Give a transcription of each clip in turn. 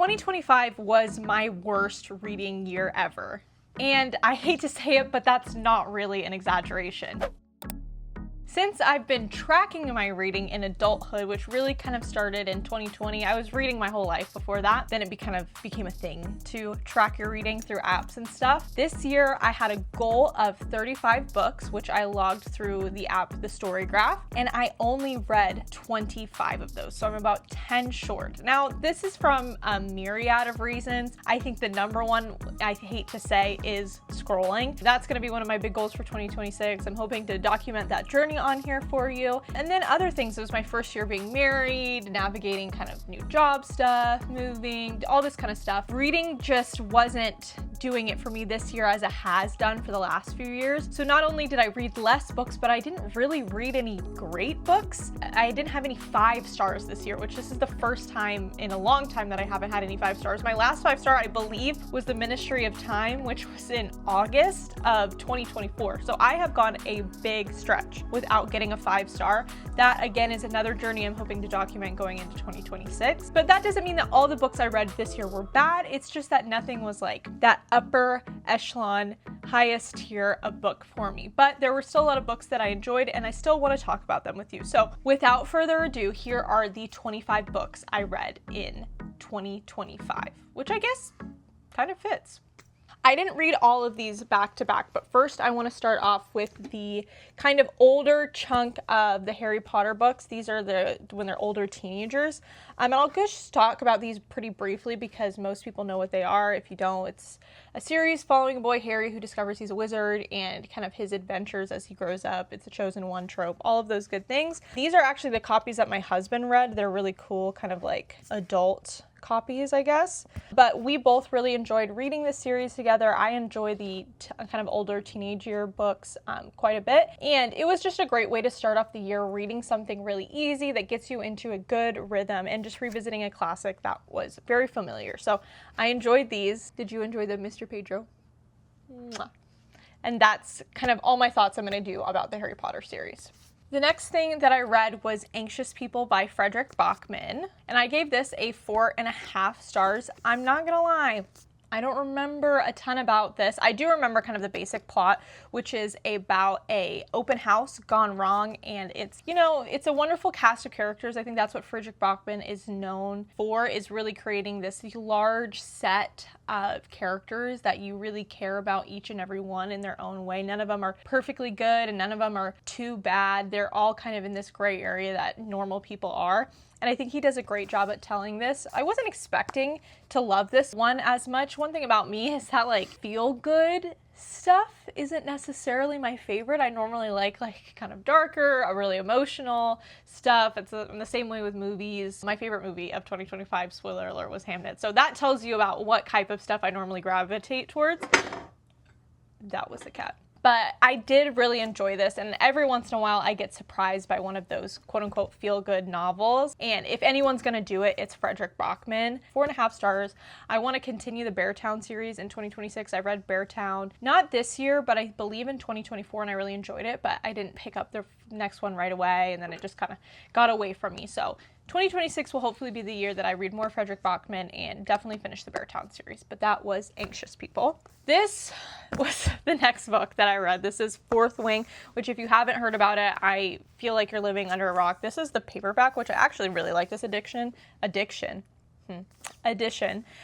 2025 was my worst reading year ever. And I hate to say it, but that's not really an exaggeration. Since I've been tracking my reading in adulthood, which really kind of started in 2020, I was reading my whole life before that. Then it kind of became a thing to track your reading through apps and stuff. This year, I had a goal of 35 books, which I logged through the app, the storygrapph, and I only read 25 of those. So I'm about 10 short. Now, this is from a myriad of reasons. I think the number one, I hate to say, is scrolling. That's gonna be one of my big goals for 2026. I'm hoping to document that journey on here for you. And then other things, it was my first year being married, navigating kind of new job stuff, moving, all this kind of stuff. Reading just wasn't doing it for me this year as it has done for the last few years. So not only did I read less books, but I didn't really read any great books. I didn't have any 5 stars this year, which this is the first time in a long time that I haven't had any 5 stars. My last 5-star, I believe, was The Ministry of Time, which was in August of 2024. So I have gone a big stretch without getting a 5-star. That again is another journey I'm hoping to document going into 2026. But that doesn't mean that all the books I read this year were bad. It's just that nothing was like that upper echelon, highest tier of book for me. But there were still a lot of books that I enjoyed, and I still want to talk about them with you. So without further ado, here are the 25 books I read in 2025, which I guess kind of fits. I didn't read all of these back to back, but first I want to start off with the kind of older chunk of the Harry Potter books. These are when they're older teenagers. And I'll just talk about these pretty briefly because most people know what they are. If you don't, it's a series following a boy, Harry, who discovers he's a wizard and kind of his adventures as he grows up. It's a chosen one trope, all of those good things. These are actually the copies that my husband read. They're really cool, kind of like adult copies, I guess. But we both really enjoyed reading this series together. I enjoy the kind of older teenage year books quite a bit. And it was just a great way to start off the year reading something really easy that gets you into a good rhythm and just revisiting a classic that was very familiar. So I enjoyed these. Did you enjoy the Mr. Pedro? Mwah. And that's kind of all my thoughts I'm going to do about the Harry Potter series. The next thing that I read was Anxious People by Frederick Bachman, and I gave this a 4.5 stars. I'm not gonna lie, I don't remember a ton about this. I do remember kind of the basic plot, which is about a open house gone wrong, and it's, you know, it's a wonderful cast of characters. I think that's what Frederick Bachman is known for, is really creating this large set of characters that you really care about each and every one in their own way. None of them are perfectly good and none of them are too bad. They're all kind of in this gray area that normal people are. And I think he does a great job at telling this. I wasn't expecting to love this one as much. One thing about me is that like feel good stuff isn't necessarily my favorite. I normally like kind of darker, really emotional stuff. It's the same way with movies. My favorite movie of 2025, spoiler alert, was Hamnet. So that tells you about what type of stuff I normally gravitate towards. That was a cat. But I did really enjoy this, and every once in a while I get surprised by one of those quote-unquote feel-good novels. And if anyone's gonna do it, it's Frederick Bachman. 4.5 stars. I want to continue the Beartown series in 2026. I read Beartown, not this year, but I believe in 2024, and I really enjoyed it, but I didn't pick up the next one right away, and then it just kind of got away from me. So 2026 will hopefully be the year that I read more Frederick Bachman and definitely finish the Beartown series. But that was Anxious People. This was the next book that I read. This is Fourth Wing, which if you haven't heard about it, I feel like you're living under a rock. This is the paperback, which I actually really like this edition.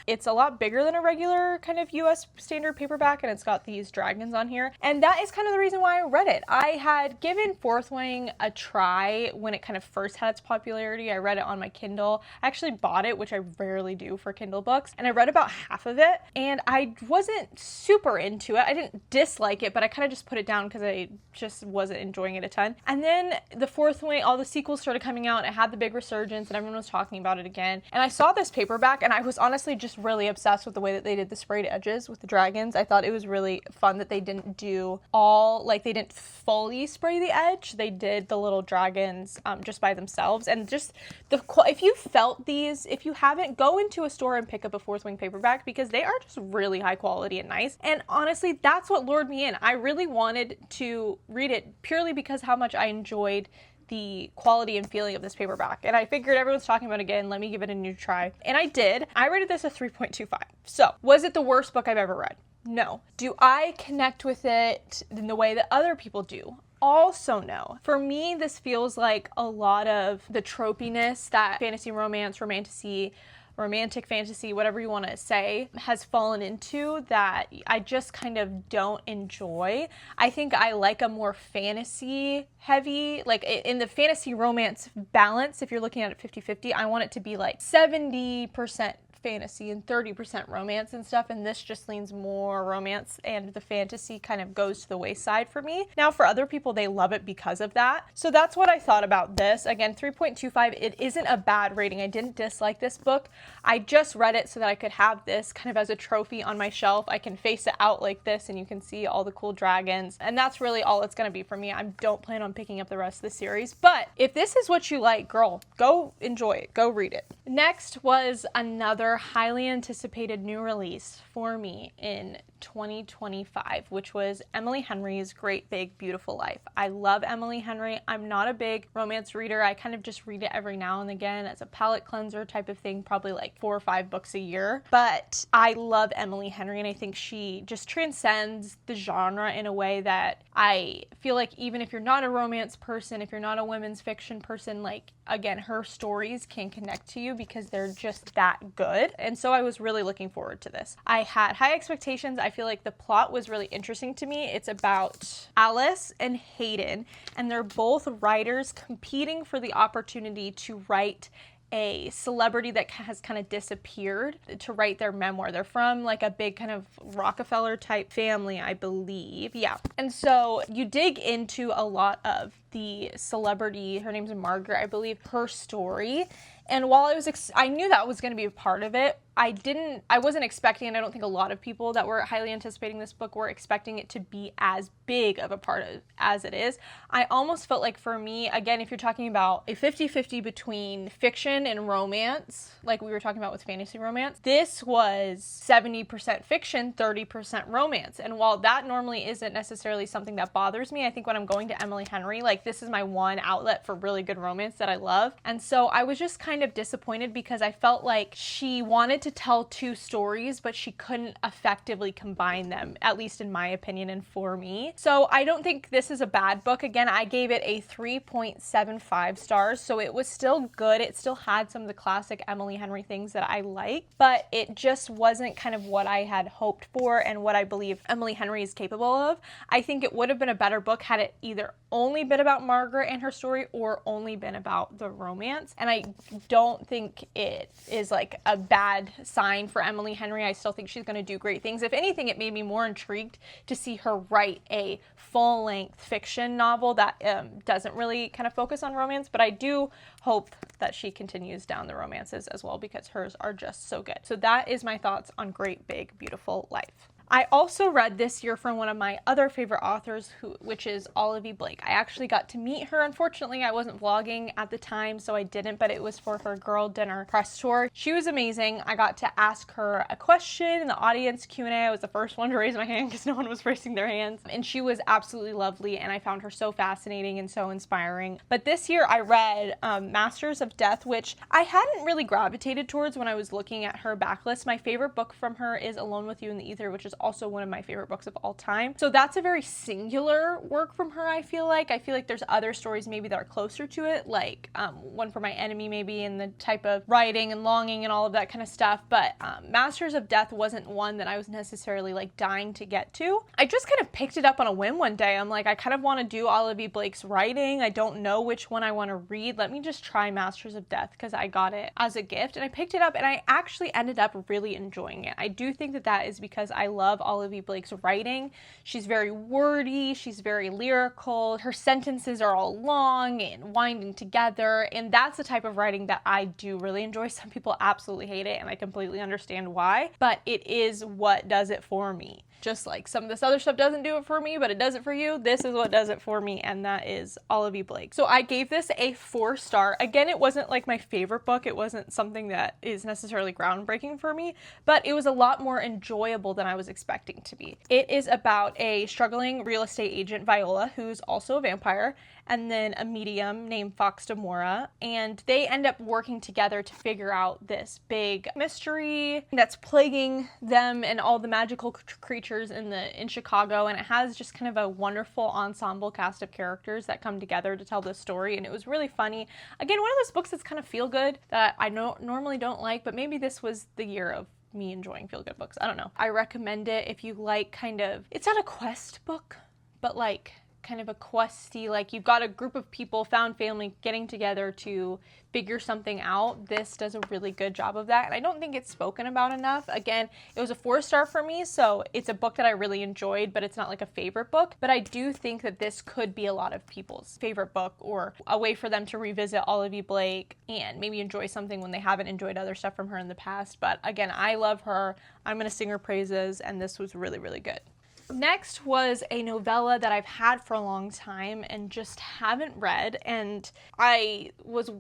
It's a lot bigger than a regular kind of US standard paperback, and it's got these dragons on here. And that is kind of the reason why I read it. I had given Fourth Wing a try when it kind of first had its popularity. I read it on my Kindle. I actually bought it, which I rarely do for Kindle books, and I read about half of it, and I wasn't super into it. I didn't dislike it, but I kind of just put it down because I just wasn't enjoying it a ton. And then the Fourth Wing, all the sequels started coming out, and it had the big resurgence, and everyone was talking about it again. And I saw this paperback, and I was honestly just really obsessed with the way that they did the sprayed edges with the dragons. I thought it was really fun that they didn't do they didn't fully spray the edge. They did the little dragons just by themselves. And just if you felt these, if you haven't, go into a store and pick up a Fourth Wing paperback because they are just really high quality and nice. And honestly, that's what lured me in. I really wanted to read it purely because how much I enjoyed the quality and feeling of this paperback. And I figured everyone's talking about it again, let me give it a new try. And I did. I rated this a 3.25. So, was it the worst book I've ever read? No. Do I connect with it in the way that other people do? Also no. For me, this feels like a lot of the tropiness that fantasy romance, romantic fantasy, whatever you want to say, has fallen into that I just kind of don't enjoy. I think I like a more fantasy heavy, like in the fantasy romance balance, if you're looking at it 50-50, I want it to be like 70% fantasy and 30% romance and stuff, and this just leans more romance and the fantasy kind of goes to the wayside for me. Now for other people, they love it because of that. So that's what I thought about this. Again, 3.25, it isn't a bad rating. I didn't dislike this book. I just read it so that I could have this kind of as a trophy on my shelf. I can face it out like this and you can see all the cool dragons, and that's really all it's going to be for me. I don't plan on picking up the rest of the series, but if this is what you like, girl, go enjoy it, go read it. Next was another highly anticipated new release for me in 2025, which was Emily Henry's Great Big Beautiful Life. I love Emily Henry. I'm not a big romance reader. I kind of just read it every now and again as a palate cleanser type of thing, probably like 4 or 5 books a year. But I love Emily Henry, and I think she just transcends the genre in a way that I feel like even if you're not a romance person, if you're not a women's fiction person, like again, her stories can connect to you because they're just that good. And so I was really looking forward to this. I had high expectations. I feel like the plot was really interesting to me. It's about Alice and Hayden, and they're both writers competing for the opportunity to write a celebrity that has kind of disappeared to write their memoir. They're from like a big kind of Rockefeller type family, I believe. Yeah. And so you dig into a lot of the celebrity, her name's Margaret, I believe, her story. And while I knew that was going to be a part of it, I wasn't expecting, and I don't think a lot of people that were highly anticipating this book were expecting it to be as big of a part of as it is. I almost felt like for me, again, if you're talking about a 50-50 between fiction and romance, like we were talking about with fantasy romance, this was 70% fiction, 30% romance. And while that normally isn't necessarily something that bothers me, I think when I'm going to Emily Henry, like this is my one outlet for really good romance that I love. And so I was just kind of disappointed because I felt like she wanted to tell 2 stories, but she couldn't effectively combine them, at least in my opinion and for me. So I don't think this is a bad book. Again, I gave it a 3.75 stars, so it was still good. It still had some of the classic Emily Henry things that I like, but it just wasn't kind of what I had hoped for and what I believe Emily Henry is capable of. I think it would have been a better book had it either only been about Margaret and her story or only been about the romance. And I don't think it is like a bad sign for Emily Henry. I still think she's going to do great things. If anything, it made me more intrigued to see her write a full-length fiction novel that doesn't really kind of focus on romance, but I do hope that she continues down the romances as well because hers are just so good. So that is my thoughts on Great Big Beautiful Life. I also read this year from one of my other favorite authors, which is Olive E. Blake. I actually got to meet her. Unfortunately, I wasn't vlogging at the time, so I didn't, but it was for her Girl Dinner press tour. She was amazing. I got to ask her a question in the audience Q&A. I was the first one to raise my hand because no one was raising their hands, and she was absolutely lovely, and I found her so fascinating and so inspiring. But this year I read Masters of Death, which I hadn't really gravitated towards when I was looking at her backlist. My favorite book from her is Alone with You in the Ether, which is also one of my favorite books of all time. So that's a very singular work from her, I feel like. I feel like there's other stories maybe that are closer to it, like One for My Enemy maybe, and the type of writing and longing and all of that kind of stuff. But Masters of Death wasn't one that I was necessarily like dying to get to. I just kind of picked it up on a whim one day. I'm like, I kind of want to do Olive E. Blake's writing. I don't know which one I want to read. Let me just try Masters of Death because I got it as a gift, and I picked it up and I actually ended up really enjoying it. I do think that that is because I love Olive E. Blake's writing. She's very wordy, she's very lyrical, her sentences are all long and winding together, and that's the type of writing that I do really enjoy. Some people absolutely hate it, and I completely understand why, but it is what does it for me. Just like some of this other stuff doesn't do it for me, but it does it for you, this is what does it for me, and that is Olive E. Blake. So I gave this a 4-star. Again, it wasn't like my favorite book. It wasn't something that is necessarily groundbreaking for me, but it was a lot more enjoyable than I was expecting to be. It is about a struggling real estate agent, Viola, who's also a vampire, and then a medium named Fox Demora, and they end up working together to figure out this big mystery that's plaguing them and all the magical creatures in Chicago, and it has just kind of a wonderful ensemble cast of characters that come together to tell this story, and it was really funny. Again, one of those books that's kind of feel good that I normally don't like, but maybe this was the year of me enjoying feel good books. I don't know. I recommend it if you like it's not a quest book, but like kind of a questy, like you've got a group of people, found family, getting together to figure something out. This does a really good job of that, and I don't think it's spoken about enough. Again, it was a 4-star for me, so it's a book that I really enjoyed, but it's not like a favorite book. But I do think that this could be a lot of people's favorite book, or a way for them to revisit Olivia Blake and maybe enjoy something when they haven't enjoyed other stuff from her in the past. But again, I love her. I'm gonna sing her praises, and this was really, really good. Next was a novella that I've had for a long time and just haven't read, and I was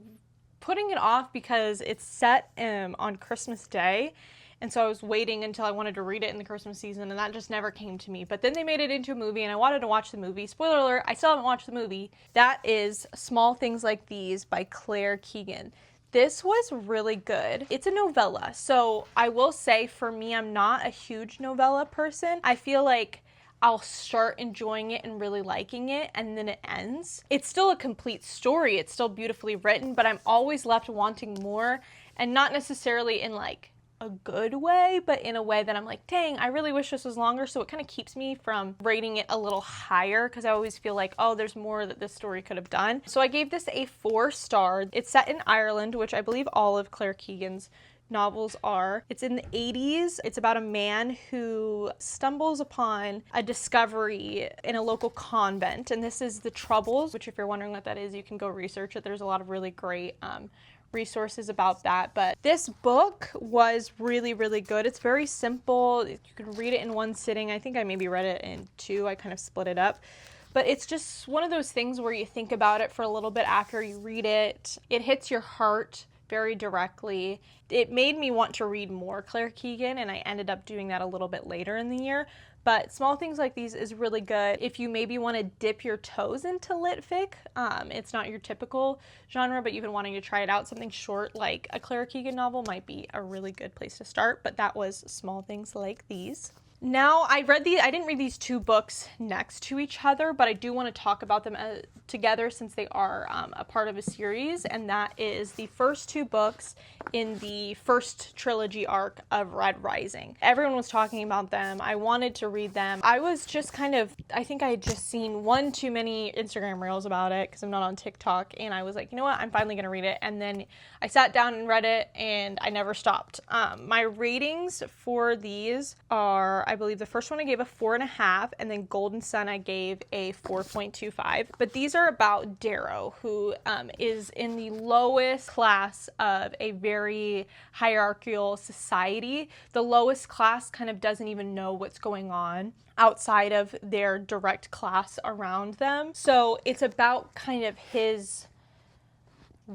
putting it off because it's set on Christmas Day, and so I was waiting until I wanted to read it in the Christmas season, and that just never came to me. But then they made it into a movie, and I wanted to watch the movie. Spoiler alert, I still haven't watched the movie. That is Small Things Like These by Claire Keegan. This was really good. It's a novella, so I will say for me, I'm not a huge novella person. I feel like I'll start enjoying it and really liking it, and then it ends. It's still a complete story. It's still beautifully written, but I'm always left wanting more, and not necessarily in like a good way, but in a way that I'm like, dang, I really wish this was longer. So it kind of keeps me from rating it a little higher, because I always feel like, oh, there's more that this story could have done. So I gave this a 4-star. It's set in Ireland, which I believe all of Claire Keegan's novels are. It's in the 80s. It's about a man who stumbles upon a discovery in a local convent, and this is The Troubles, which if you're wondering what that is, you can go research it. There's a lot of really great resources about that. But this book was really, really good. It's very simple. You can read it in one sitting. I think I maybe read it in 2. I kind of split it up. But it's just one of those things where you think about it for a little bit after you read it. It hits your heart very directly. It made me want to read more Claire Keegan, and I ended up doing that a little bit later in the year. But Small Things Like These is really good if you maybe want to dip your toes into lit fic. It's not your typical genre, but you've been wanting to try it out. Something short like a Claire Keegan novel might be a really good place to start, but that was Small Things Like These. Now, I didn't read these 2 books next to each other, but I do want to talk about them together since they are a part of a series, and that is the first 2 books in the first trilogy arc of Red Rising. Everyone was talking about them. I wanted to read them. I was just I think I had just seen one too many Instagram reels about it because I'm not on TikTok, and I was like, you know what, I'm finally going to read it, and then I sat down and read it, and I never stopped. My ratings for these are, I believe the first one I gave a 4.5, and then Golden Sun I gave a 4.25. But these are about Darrow, who is in the lowest class of a very hierarchical society. The lowest class kind of doesn't even know what's going on outside of their direct class around them. So it's about kind of his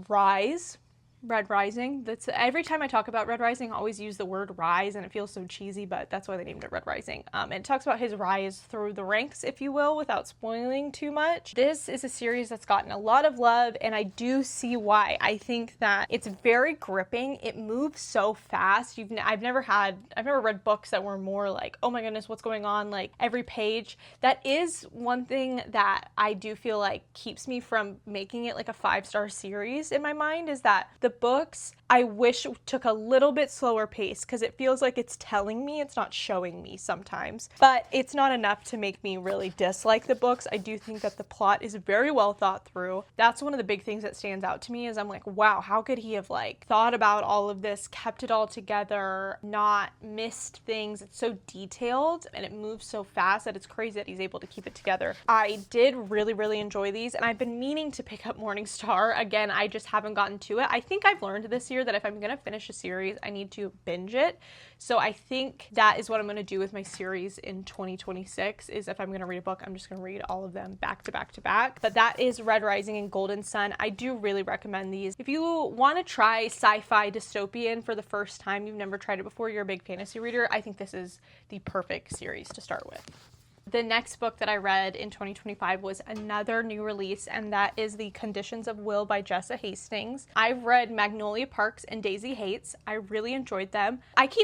rise. Red Rising. That's every time I talk about Red Rising, I always use the word rise, and it feels so cheesy, but that's why they named it Red Rising. It talks about his rise through the ranks, if you will, without spoiling too much. This is a series that's gotten a lot of love, and I do see why. I think that it's very gripping. It moves so fast. I've never read books that were more like, oh my goodness, what's going on? Like every page. That is one thing that I do feel like keeps me from making it like a 5-star series in my mind, is that the books I wish took a little bit slower pace, because it feels like it's telling me, it's not showing me sometimes. But it's not enough to make me really dislike the books. I do think that the plot is very well thought through. That's one of the big things that stands out to me, is I'm like, wow, how could he have like thought about all of this, kept it all together, not missed things? It's so detailed and it moves so fast that it's crazy that he's able to keep it together. I did really, really enjoy these, and I've been meaning to pick up Morningstar. Again, I just haven't gotten to it. I think think I've learned this year that if I'm gonna finish a series, I need to binge it. So I think that is what I'm gonna do with my series in 2026, is if I'm gonna read a book, I'm just gonna read all of them back to back to back. But that is Red Rising and Golden Sun. I do really recommend these. If you wanna try sci-fi dystopian for the first time, you've never tried it before, you're a big fantasy reader, I think this is the perfect series to start with. The next book that I read in 2025 was another new release, and that is The Conditions of Will by Jessa Hastings. I've read Magnolia Parks and Daisy Hates. I really enjoyed them.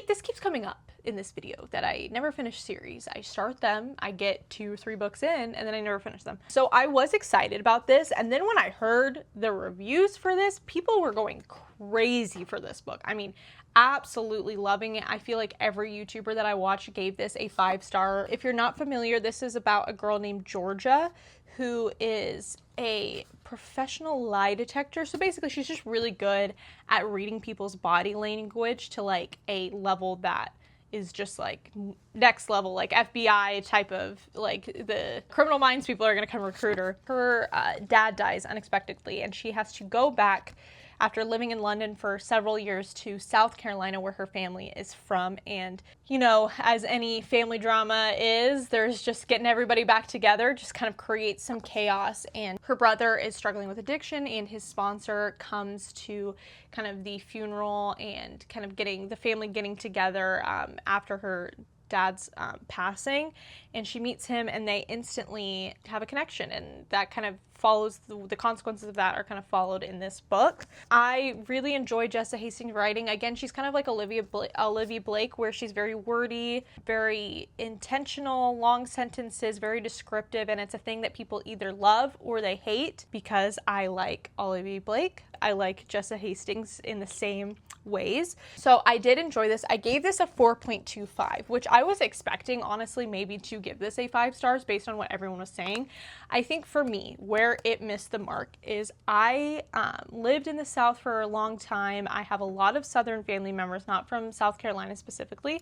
This keeps coming up in this video, that I never finish series. I start them, I get 2 or 3 books in, and then I never finish them. So I was excited about this, and then when I heard the reviews for this, people were going crazy for this book. I mean, absolutely loving it. I feel like every YouTuber that I watch gave this a 5-star. If you're not familiar, this is about a girl named Georgia who is a professional lie detector. So basically she's just really good at reading people's body language to like a level that is just like next level, like FBI type of, like the Criminal Minds people are gonna come recruit her. Her dad dies unexpectedly and she has to go back after living in London for several years to South Carolina, where her family is from. And, you know, as any family drama is, there's just getting everybody back together, just kind of creates some chaos. And her brother is struggling with addiction, and his sponsor comes to kind of the funeral and kind of getting the family getting together after her dad's passing, and she meets him and they instantly have a connection, and that kind of follows the consequences of that are kind of followed in this book. I really enjoy Jessa Hastings' writing. Again, she's kind of like Olivia Blake, where she's very wordy, very intentional, long sentences, very descriptive, and it's a thing that people either love or they hate. Because I like Olivia Blake, I like Jessa Hastings in the same ways. So I did enjoy this. I gave this a 4.25, which I was expecting, honestly, maybe to give this a 5 stars based on what everyone was saying. I think for me, where it missed the mark is I lived in the South for a long time. I have a lot of Southern family members, not from South Carolina specifically,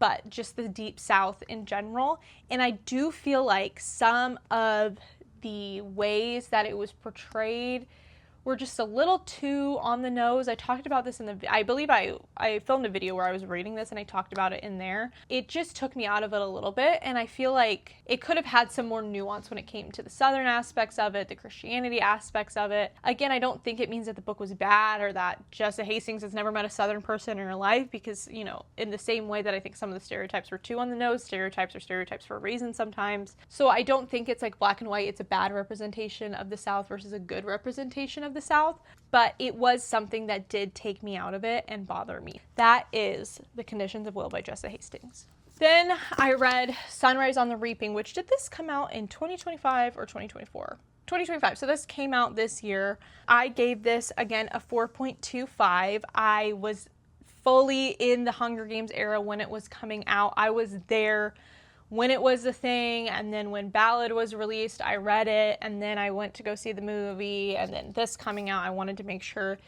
but just the deep South in general. And I do feel like some of the ways that it was portrayed were just a little too on the nose. I talked about this I believe I filmed a video where I was reading this and I talked about it in there. It just took me out of it a little bit, and I feel like it could have had some more nuance when it came to the Southern aspects of it, the Christianity aspects of it. Again, I don't think it means that the book was bad or that Jessa Hastings has never met a Southern person in her life, because, you know, in the same way that I think some of the stereotypes were too on the nose, stereotypes are stereotypes for a reason sometimes. So I don't think it's like black and white, it's a bad representation of the South versus a good representation of the South, but it was something that did take me out of it and bother me. That is The Conditions of Will by Jessa Hastings. Then I read Sunrise on the Reaping, which did this come out in 2025 or 2024? 2025, so this came out this year. I gave this, again, a 4.25. I was fully in the Hunger Games era when it was coming out. I was there when it was a thing, and then when Ballad was released, I read it, and then I went to go see the movie, and then this coming out, I wanted to make sure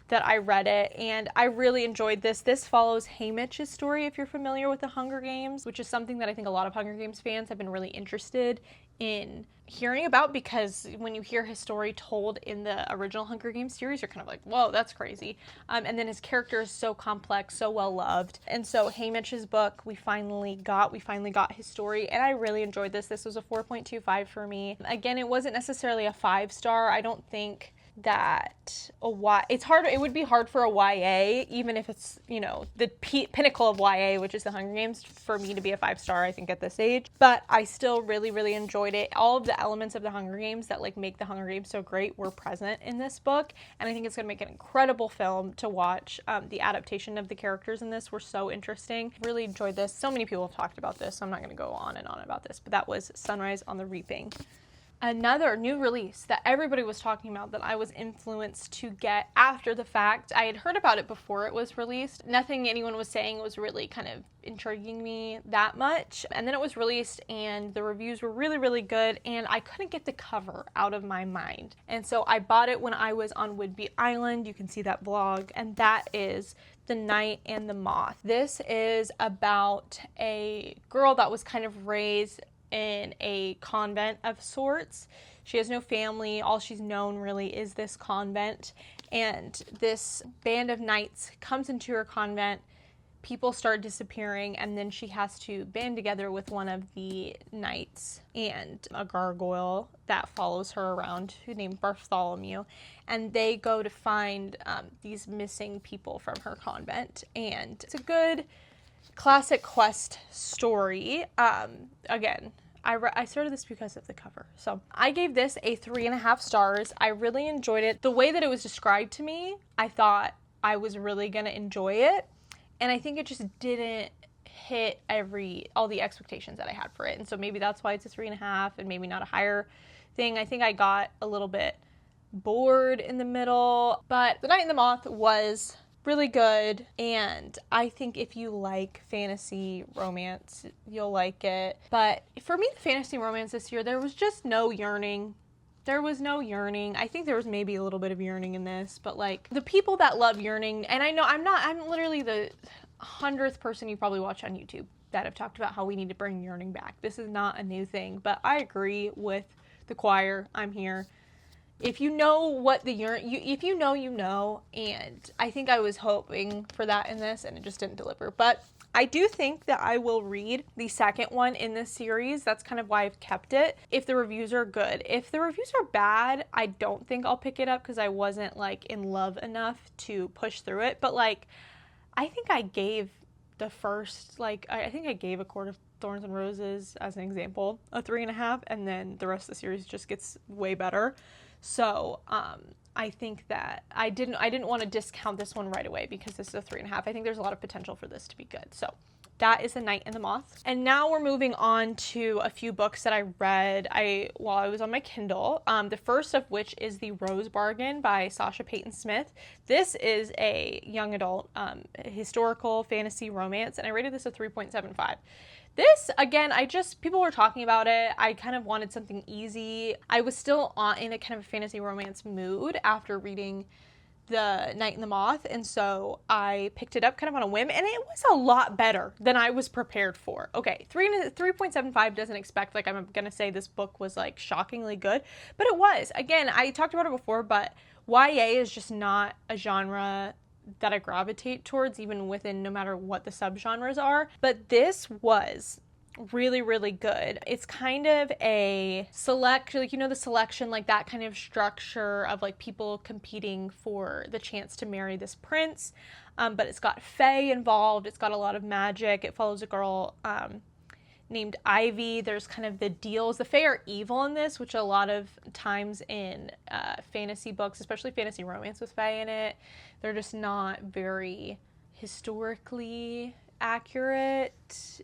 that I read it, and I really enjoyed this. This follows Haymitch's story, if you're familiar with the Hunger Games, which is something that I think a lot of Hunger Games fans have been really interested in hearing about, because when you hear his story told in the original Hunger Games series, you're kind of like, whoa, that's crazy. And then his character is so complex, so well loved. And so Haymitch's book, we finally got his story, and I really enjoyed this. This was a 4.25 for me. Again, it wasn't necessarily a 5-star. I don't think that it would be hard for a YA, even if it's, you know, the pinnacle of YA, which is the Hunger Games, for me to be a 5-star, I think, at this age. But I still really, really enjoyed it. All of the elements of the Hunger Games that like make the Hunger Games so great were present in this book, and I think it's going to make an incredible film to watch. The adaptation of the characters in this were so interesting. Really enjoyed this. So many people have talked about this, so I'm not going to go on and on about this, but that was Sunrise on the Reaping. Another new release that everybody was talking about that I was influenced to get after the fact. I had heard about it before it was released. Nothing anyone was saying was really kind of intriguing me that much. And then it was released and the reviews were really, really good, and I couldn't get the cover out of my mind. And so I bought it when I was on Whidbey Island. You can see that vlog, and that is The Night and the Moth. This is about a girl that was kind of raised in a convent of sorts. She has no family. All she's known really is this convent. and this band of knights comes into her convent. People start disappearing, and then she has to band together with one of the knights and a gargoyle that follows her around, who named Bartholomew, and they go to find these missing people from her convent. And it's a good classic quest story. Again, I started this because of the cover. So I gave this a 3.5 stars. I really enjoyed it. The way that it was described to me, I thought I was really gonna enjoy it. And I think it just didn't hit all the expectations that I had for it. And so maybe that's why it's a 3.5 and maybe not a higher thing. I think I got a little bit bored in the middle, but The Night and the Moth was really good. And I think if you like fantasy romance, you'll like it. But for me, the fantasy romance this year, there was just no yearning. There was no yearning. I think there was maybe a little bit of yearning in this, but like the people that love yearning, and I know I'm literally the 100th person you probably watch on YouTube that have talked about how we need to bring yearning back. This is not a new thing, but I agree with the choir. I'm here. If you know what if you know, you know, and I think I was hoping for that in this, and it just didn't deliver. But I do think that I will read the second one in this series. That's kind of why I've kept it, if the reviews are good. If the reviews are bad, I don't think I'll pick it up because I wasn't like in love enough to push through it. But like, I think I gave the first, like, I think I gave A Court of Thorns and Roses, as an example, a 3.5, and then the rest of the series just gets way better. So, I think that I didn't want to discount this one right away because this is a 3.5. I think there's a lot of potential for this to be good. So that is The Night and the Moth. And now we're moving on to a few books that I read while I was on my Kindle. The first of which is The Rose Bargain by Sasha Payton Smith. This is a young adult historical fantasy romance, and I rated this a 3.75. This, again, people were talking about it. I kind of wanted something easy. I was still in a kind of fantasy romance mood after reading The Night and the Moth, and so I picked it up kind of on a whim, and it was a lot better than I was prepared for. Okay, 3.75 doesn't expect, like, I'm gonna say this book was, like, shockingly good, but it was. Again, I talked about it before, but YA is just not a genre that I gravitate towards, even within no matter what the subgenres are. But this was really, really good. It's kind of a like, you know, the selection, like that kind of structure of like people competing for the chance to marry this prince. But it's got fae involved. It's got a lot of magic. It follows a girl named Ivy. There's kind of the deals. The fae are evil in this, which a lot of times in fantasy books, especially fantasy romance with fae in it, they're just not very historically accurate.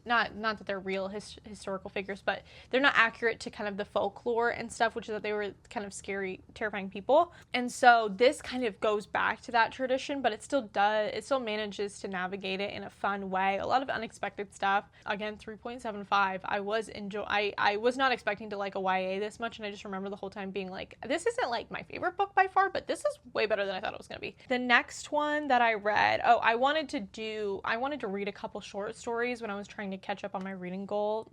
Not that they're real historical figures, but they're not accurate to kind of the folklore and stuff, which is that they were kind of scary, terrifying people. And so this kind of goes back to that tradition, but it still manages to navigate it in a fun way. A lot of unexpected stuff. Again, 3.75. I was not expecting to like a YA this much, and I just remember the whole time being like, this isn't like my favorite book by far, but this is way better than I thought it was gonna be. The next one that I read, I wanted to read a couple short stories when I was trying to catch up on my reading goal.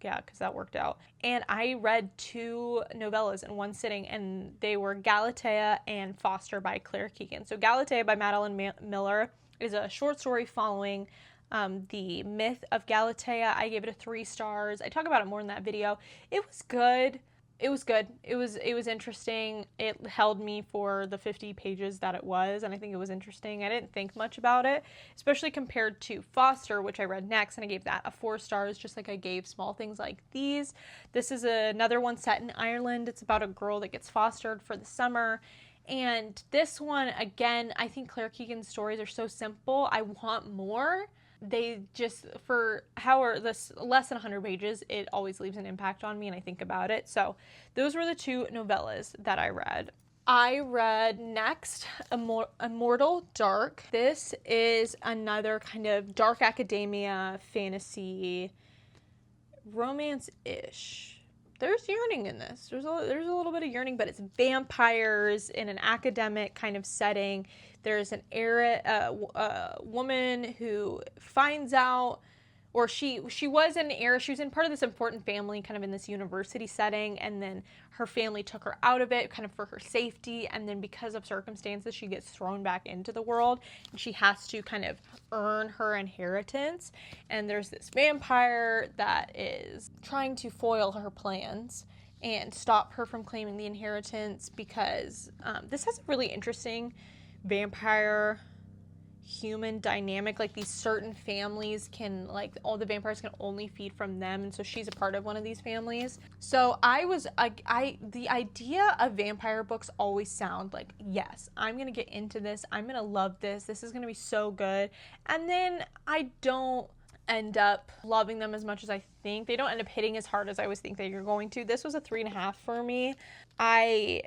Yeah, because that worked out. And I read 2 novellas in one sitting, and they were Galatea and Foster by Claire Keegan. So Galatea by Madeline Miller is a short story following the myth of Galatea. I gave it a 3 stars. I talk about it more in that video. It was good. It was good. It was interesting. It held me for the 50 pages that it was, and I think it was interesting. I didn't think much about it, especially compared to Foster, which I read next, and I gave that a 4 stars, just like I gave Small Things Like These. This is another one set in Ireland. It's about a girl that gets fostered for the summer. And this one, again, I think Claire Keegan's stories are so simple. I want more. They just, for less than 100 pages, it always leaves an impact on me, and I think about it. So those were the 2 novellas that I read. I read next Immortal Dark. This is another kind of dark academia fantasy romance-ish. There's yearning in this. There's a little bit of yearning, but it's vampires in an academic kind of setting. There's a woman who finds out or she was in an era, she was in part of this important family kind of in this university setting, and then her family took her out of it kind of for her safety, and then because of circumstances she gets thrown back into the world and she has to kind of earn her inheritance, and there's this vampire that is trying to foil her plans and stop her from claiming the inheritance, because this has a really interesting vampire human dynamic. Like, these certain families can, like, all the vampires can only feed from them, and so she's a part of one of these families. So the idea of vampire books always sound like, yes, I'm gonna get into this, I'm gonna love this is gonna be so good, and then I don't end up loving them as much as I think. They don't end up hitting as hard as I always think that you're going to. This was a 3.5 for me. I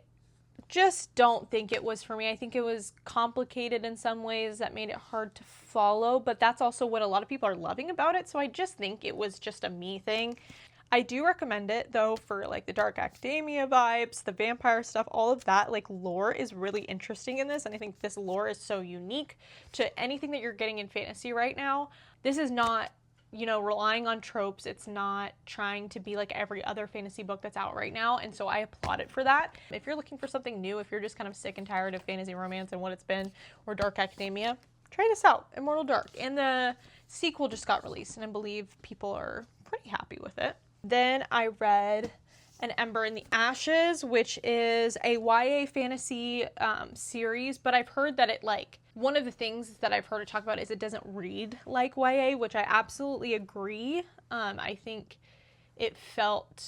just don't think it was for me. I think it was complicated in some ways that made it hard to follow, but that's also what a lot of people are loving about it, so I just think it was just a me thing. I do recommend it, though, for, like, the dark academia vibes, the vampire stuff, all of that. Like, lore is really interesting in this, and I think this lore is so unique to anything that you're getting in fantasy right now. This is not, you know, relying on tropes. It's not trying to be like every other fantasy book that's out right now, and so I applaud it for that. If you're looking for something new, if you're just kind of sick and tired of fantasy romance and what it's been, or dark academia, try this out, Immortal Dark. And the sequel just got released, and I believe people are pretty happy with it. Then I read An Ember in the Ashes, which is a YA fantasy series, but I've heard that it, like, one of the things that I've heard it talk about is it doesn't read like YA, which I absolutely agree. I think it felt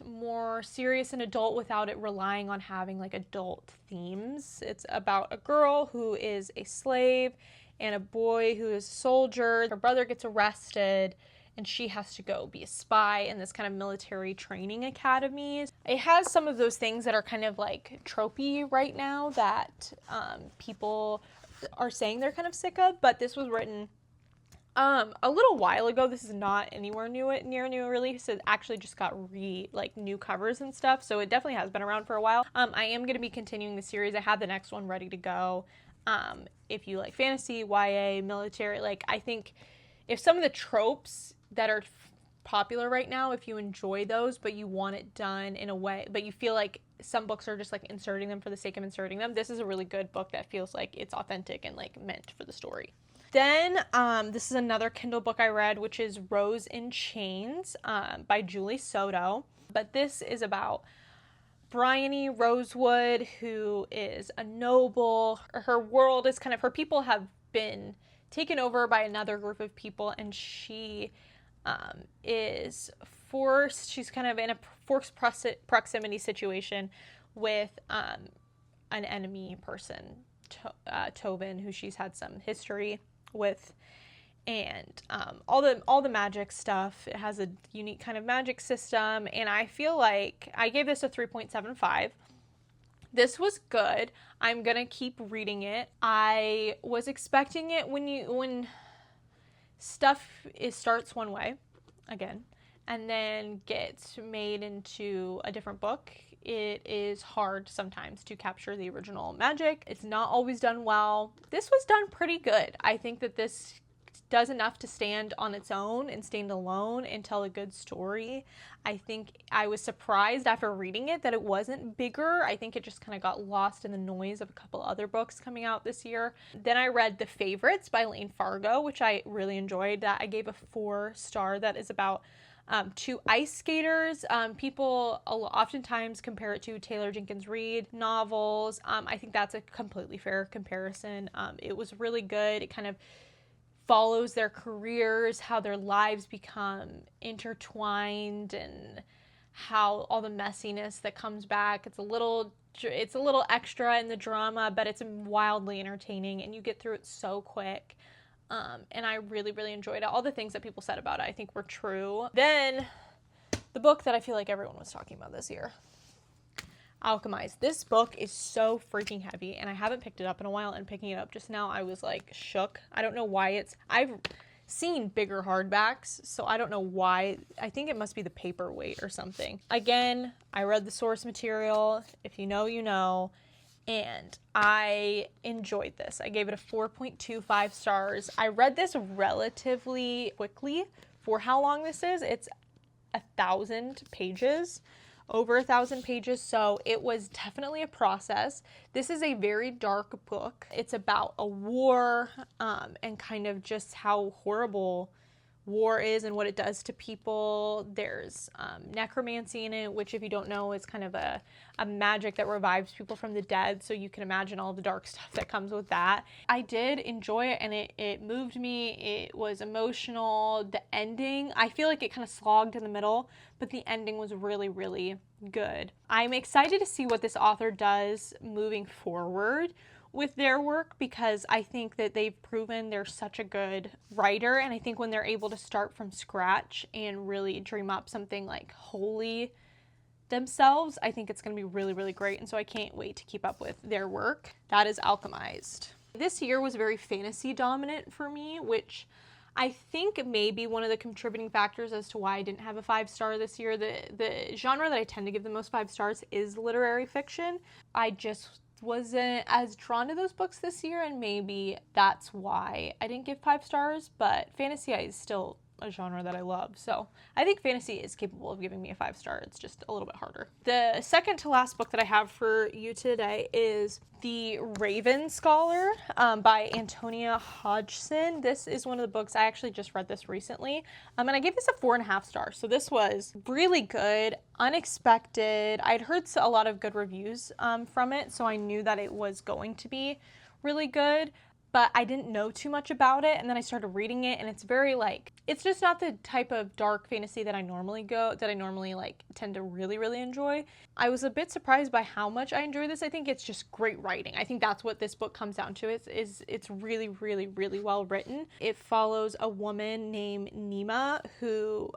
more serious and adult without it relying on having, like, adult themes. It's about a girl who is a slave and a boy who is a soldier. Her brother gets arrested, and she has to go be a spy in this kind of military training academy. It has some of those things that are kind of, like, tropey right now that people are saying they're kind of sick of, but this was written a little while ago. This is not anywhere near a new release. It actually just got new covers and stuff, so it definitely has been around for a while. I am going to be continuing the series. I have the next one ready to go. If you like fantasy, YA, military, like, I think if some of the tropes that are popular right now, if you enjoy those, but you want it done in a way, but you feel like some books are just, like, inserting them for the sake of inserting them, this is a really good book that feels like it's authentic and, like, meant for the story. Then this is another Kindle book I read, which is Rose in Chains by Julie Soto. But this is about Bryony Rosewood, who is a noble. Her world is kind of, her people have been taken over by another group of people, and she is forced, she's kind of in a forced proximity situation with an enemy person, Tobin, who she's had some history with, and all the magic stuff. It has a unique kind of magic system, and I feel like I gave this a 3.75. This was good. I'm gonna keep reading it. I was expecting it when stuff starts one way, again, and then gets made into a different book. It is hard sometimes to capture the original magic. It's not always done well. This was done pretty good. I think that this does enough to stand on its own and stand alone and tell a good story. I think I was surprised after reading it that it wasn't bigger. I think it just kind of got lost in the noise of a couple other books coming out this year. Then I read The Favorites by Lane Fargo, which I really enjoyed. That I gave a 4-star. That is about two ice skaters. People oftentimes compare it to Taylor Jenkins Reid novels. I think that's a completely fair comparison. It was really good. It kind of follows their careers, how their lives become intertwined, and how all the messiness that comes back. It's a little extra in the drama, but it's wildly entertaining, and you get through it so quick. And I really, really enjoyed it. All the things that people said about it I think were true. Then, the book that I feel like everyone was talking about this year, Alchemize. This book is so freaking heavy, and I haven't picked it up in a while, and picking it up just now, I was, like, shook. I don't know why I've seen bigger hardbacks, so I don't know why. I think it must be the paperweight or something. Again, I read the source material. If you know, you know. And I enjoyed this. I gave it a 4.25 stars. I read this relatively quickly for how long this is. It's 1,000 pages, over 1,000 pages, so it was definitely a process. This is a very dark book. It's about a war and kind of just how horrible war is and what it does to people. There's necromancy in it, which if you don't know is kind of a magic that revives people from the dead, so you can imagine all the dark stuff that comes with that. I did enjoy it, and it moved me. It was emotional. The ending, I feel like it kind of slogged in the middle, but the ending was really, really good. I'm excited to see what this author does moving forward with their work, because I think that they've proven they're such a good writer, and I think when they're able to start from scratch and really dream up something like wholly themselves, I think it's going to be really, really great, and so I can't wait to keep up with their work. That is Alchemized. This year was very fantasy dominant for me, which I think may be one of the contributing factors as to why I didn't have a 5-star this year. The genre that I tend to give the most 5 stars is literary fiction. I just wasn't as drawn to those books this year, and maybe that's why I didn't give 5 stars, but fantasy is still a genre that I love, so I think fantasy is capable of giving me a 5-star. It's just a little bit harder. The second to last book that I have for you today is The Raven Scholar by Antonia Hodgson. This is one of the books, I actually just read this recently, and I gave this a 4.5 stars. So this was really good, unexpected. I'd heard a lot of good reviews from it, so I knew that it was going to be really good, but I didn't know too much about it, and then I started reading it, and it's very it's just not the type of dark fantasy that I normally tend to really, really enjoy. I was a bit surprised by how much I enjoy this. I think it's just great writing. I think that's what this book comes down to. It's really, really, really well written. It follows a woman named Nima who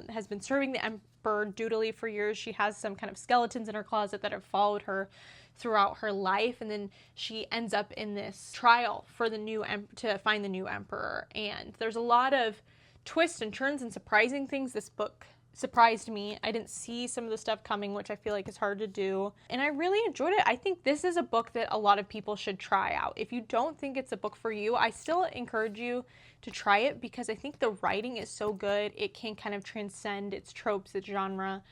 has been serving the emperor dutifully for years. She has some kind of skeletons in her closet that have followed her throughout her life, and then she ends up in this trial for to find the new emperor, and there's a lot of twists and turns and surprising things. This book surprised me. I didn't see some of the stuff coming, which I feel like is hard to do, and I really enjoyed it. I think this is a book that a lot of people should try out. If you don't think it's a book for you, I still encourage you to try it, because I think the writing is so good. It can kind of transcend its tropes, its genre.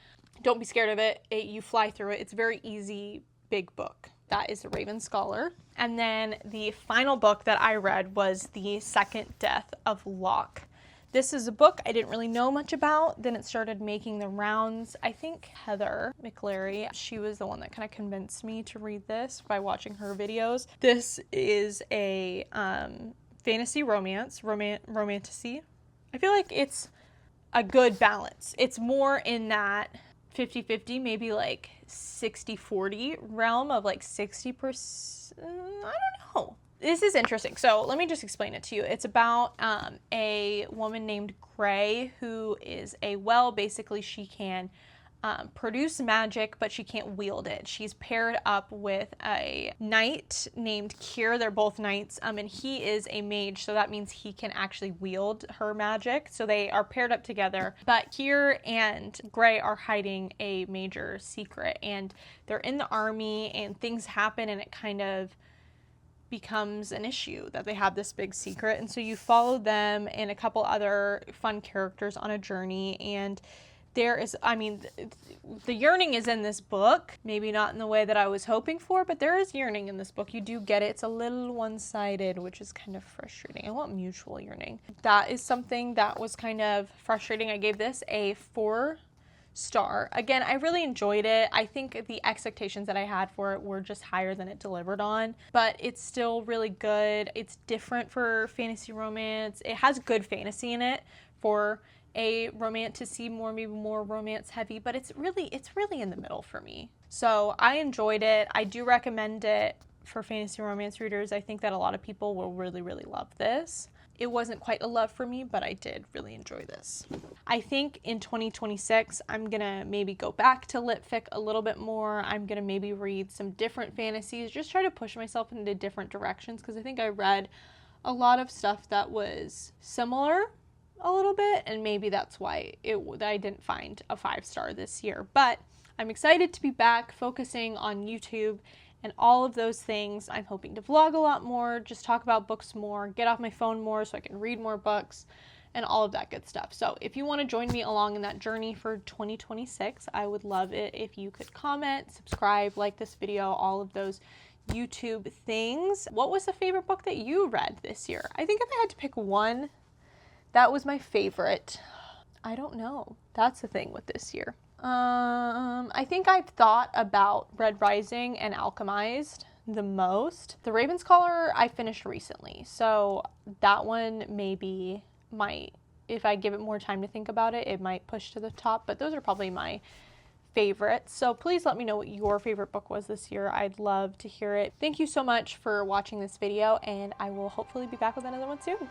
Don't be scared of it. You fly through it. It's a very easy, big book. That is The Raven Scholar. And then the final book that I read was The Second Death of Locke. This is a book I didn't really know much about. Then it started making the rounds. I think Heather McLary, she was the one that kind of convinced me to read this by watching her videos. This is a fantasy romantasy. I feel like it's a good balance. It's more in that 50-50, maybe 60-40 realm of 60%. I don't know. This is interesting. So let me just explain it to you. It's about a woman named Gray who is basically she can produce magic, but she can't wield it. She's paired up with a knight named Kier. They're both knights, and he is a mage, so that means he can actually wield her magic. So they are paired up together, but Kier and Gray are hiding a major secret, and they're in the army, and things happen, and it kind of becomes an issue that they have this big secret. And so you follow them and a couple other fun characters on a journey, and there is, the yearning is in this book. Maybe not in the way that I was hoping for, but there is yearning in this book. You do get it. It's a little one-sided, which is kind of frustrating. I want mutual yearning. That is something that was kind of frustrating. I gave this a 4-star. Again, I really enjoyed it. I think the expectations that I had for it were just higher than it delivered on, but it's still really good. It's different for fantasy romance. It has good fantasy in it for a romance to see maybe more romance heavy, but it's really in the middle for me. So I enjoyed it. I do recommend it for fantasy romance readers. I think that a lot of people will really, really love this. It wasn't quite a love for me, but I did really enjoy this. I think in 2026, I'm gonna maybe go back to lit fic a little bit more. I'm gonna maybe read some different fantasies, just try to push myself into different directions, because I think I read a lot of stuff that was similar a little bit, and maybe that's why I didn't find a 5-star this year. But I'm excited to be back focusing on YouTube and all of those things. I'm hoping to vlog a lot more, just talk about books more, get off my phone more so I can read more books, and all of that good stuff. So if you want to join me along in that journey for 2026, I would love it if you could comment, subscribe, like this video, all of those YouTube things. What was the favorite book that you read this year? I think if I had to pick one, that was my favorite. I don't know. That's the thing with this year. I think I've thought about Red Rising and Alchemized the most. The Raven's Caller I finished recently, so that one maybe might, if I give it more time to think about it, it might push to the top, but those are probably my favorites. So please let me know what your favorite book was this year. I'd love to hear it. Thank you so much for watching this video, and I will hopefully be back with another one soon.